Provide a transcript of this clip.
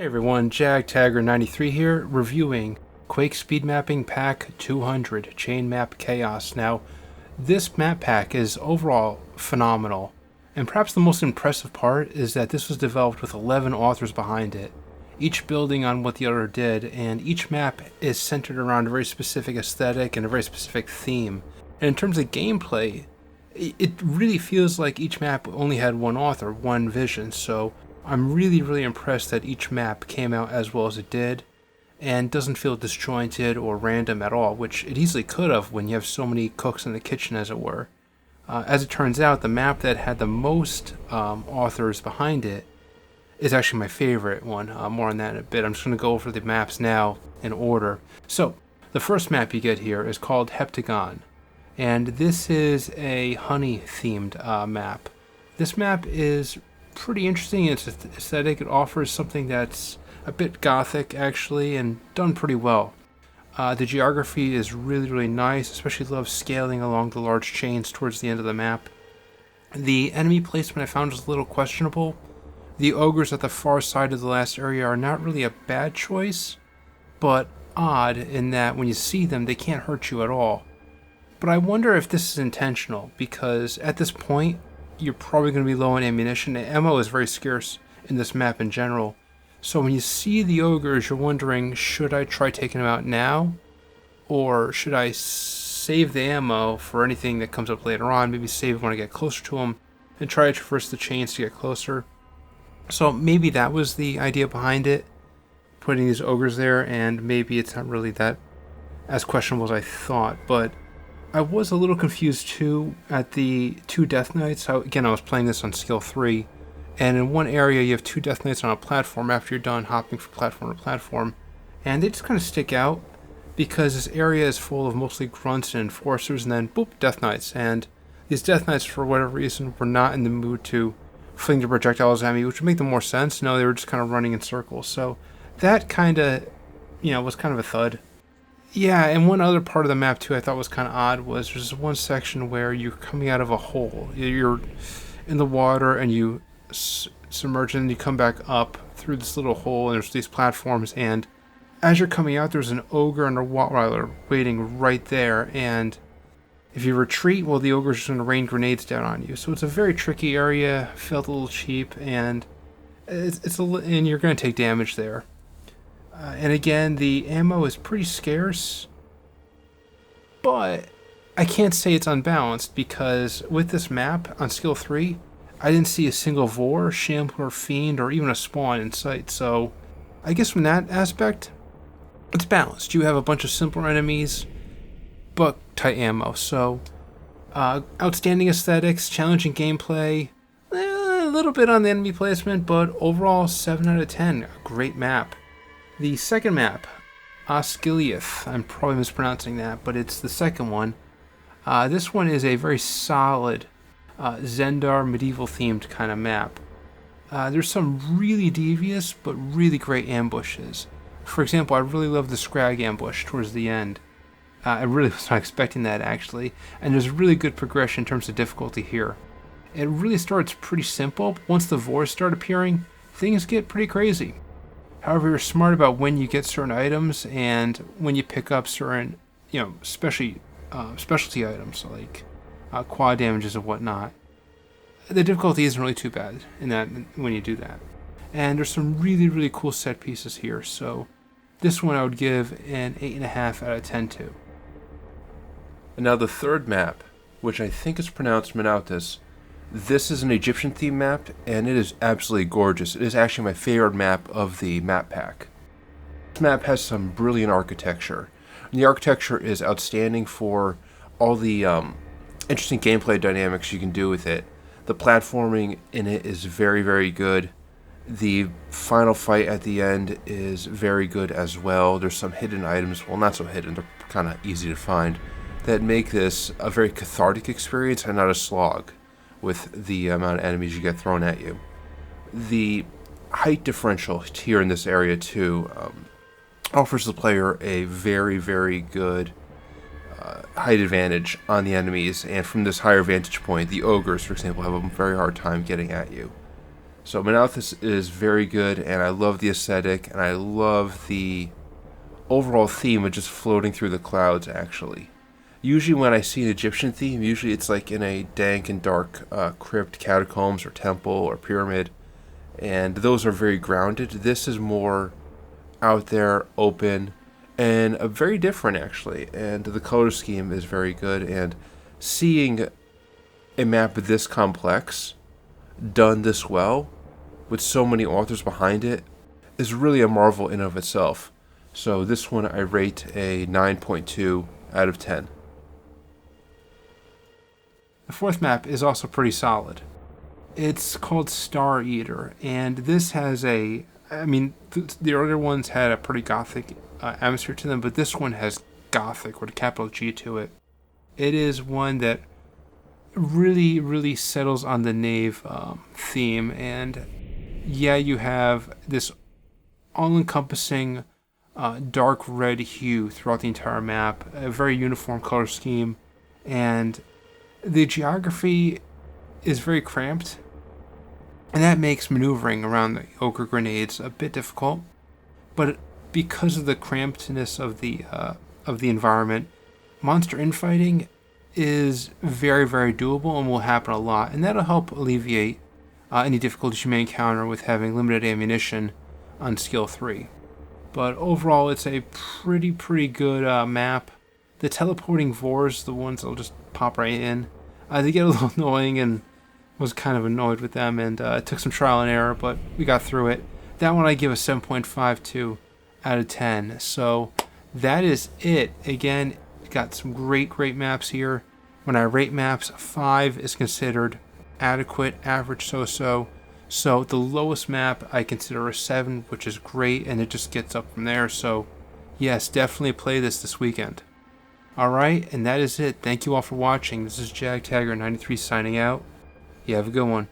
everyone, Jag Taggart 93 here, reviewing Quake Speedmapping Pack 200, Chainmap Chaos. Now, this map pack is overall phenomenal, and perhaps the most impressive part is that this was developed with 11 authors behind it, each building on what the other did, and each map is centered around a very specific aesthetic and a very specific theme. And in terms of gameplay, it really feels like each map only had one author, one vision, so I'm really impressed that each map came out as well as it did and doesn't feel disjointed or random at all, which it easily could have when you have so many cooks in the kitchen, as it were. As it turns out, the map that had the most authors behind it is actually my favorite one. More on that in a bit. I'm just going to go over the maps now in order. So, the first map you get here is called Heptagon, and this is a honey-themed map. This map is pretty interesting in its aesthetic. It offers something that's a bit gothic, actually, and done pretty well. The geography is really nice, especially love scaling along the large chains towards the end of the map. The enemy placement I found was a little questionable. The ogres at the far side of the last area are not really a bad choice, but odd in that when you see them, they can't hurt you at all. But I wonder if this is intentional, because at this point, you're probably going to be low on ammunition. Ammo is very scarce in this map in general. So when you see the ogres, you're wondering, should I try taking them out now? Or should I save the ammo for anything that comes up later on? Maybe save it when I get closer to them and try to traverse the chains to get closer. So maybe that was the idea behind it, putting these ogres there, and maybe it's not really that as questionable as I thought. But I was a little confused too at the two Death Knights. Again, I was playing this on skill 3, and in one area you have two Death Knights on a platform after you're done hopping from platform to platform, and they just kind of stick out because this area is full of mostly grunts and enforcers, and then boop, Death Knights. And these Death Knights, for whatever reason, were not in the mood to fling their projectiles at me, which would make them more sense. No, they were just kind of running in circles. So that kind of, was kind of a thud. Yeah, and one other part of the map, too, I thought was kind of odd was there's one section where you're coming out of a hole. You're in the water, and you submerge, and you come back up through this little hole, and there's these platforms, and as you're coming out, there's an ogre and a Rottweiler waiting right there, and if you retreat, well, the ogre's just going to rain grenades down on you. So it's a very tricky area, felt a little cheap, and and you're going to take damage there. And again, the ammo is pretty scarce, but I can't say it's unbalanced, because with this map on skill 3, I didn't see a single Vor, Shambler, Fiend, or even a spawn in sight. So I guess from that aspect, it's balanced. You have a bunch of simpler enemies, but tight ammo. So outstanding aesthetics, challenging gameplay, a little bit on the enemy placement, but overall 7 out of 10. A great map. The second map, Osgiliath, I'm probably mispronouncing that, but it's the second one. This one is a very solid Zendar medieval-themed kind of map. There's some really devious but really great ambushes. For example, I really love the Skree ambush towards the end. I really was not expecting that, actually, and there's a really good progression in terms of difficulty here. It really starts pretty simple, but once the Vors start appearing, things get pretty crazy. However, you're smart about when you get certain items and when you pick up certain, specialty items like quad damages and whatnot. The difficulty isn't really too bad in that when you do that. And there's some really cool set pieces here. So this one I would give an 8.5 out of 10 to. And now the third map, which I think is pronounced Menouthis. This is an Egyptian theme map, and it is absolutely gorgeous. It is actually my favorite map of the map pack. This map has some brilliant architecture. And the architecture is outstanding for all the interesting gameplay dynamics you can do with it. The platforming in it is very good. The final fight at the end is very good as well. There's some hidden items, well, not so hidden, they're kind of easy to find, that make this a very cathartic experience and not a slog with the amount of enemies you get thrown at you. The height differential here in this area too offers the player a very good height advantage on the enemies, and from this higher vantage point, the ogres, for example, have a very hard time getting at you. So Menouthis is very good, and I love the aesthetic, and I love the overall theme of just floating through the clouds, actually. Usually when I see an Egyptian theme, usually it's like in a dank and dark crypt, catacombs, or temple, or pyramid, and those are very grounded. This is more out there, open, and very different, actually, and the color scheme is very good, and seeing a map this complex done this well with so many authors behind it is really a marvel in of itself. So this one I rate a 9.2 out of 10. The fourth map is also pretty solid. It's called Star Eater, and this has the earlier ones had a pretty gothic atmosphere to them, but this one has gothic with a capital G to it. It is one that really, really settles on the Knave theme, and yeah, you have this all-encompassing dark red hue throughout the entire map, a very uniform color scheme, and the geography is very cramped, and that makes maneuvering around the ochre grenades a bit difficult. But because of the crampedness of the environment, monster infighting is very, very doable and will happen a lot, and that'll help alleviate any difficulties you may encounter with having limited ammunition on skill 3. But overall, it's a pretty good map. The teleporting Vors, the ones that'll just pop right in, they get a little annoying, and was kind of annoyed with them, and it took some trial and error, but we got through it. That one I give a 7.52 out of 10. So that is it. Again, got some great maps here. When I rate maps, 5 is considered adequate, average, so-so. So the lowest map I consider a 7, which is great, and it just gets up from there. So yes, definitely play this weekend. Alright, and that is it. Thank you all for watching. This is Jag Taggart 93 signing out. You have a good one.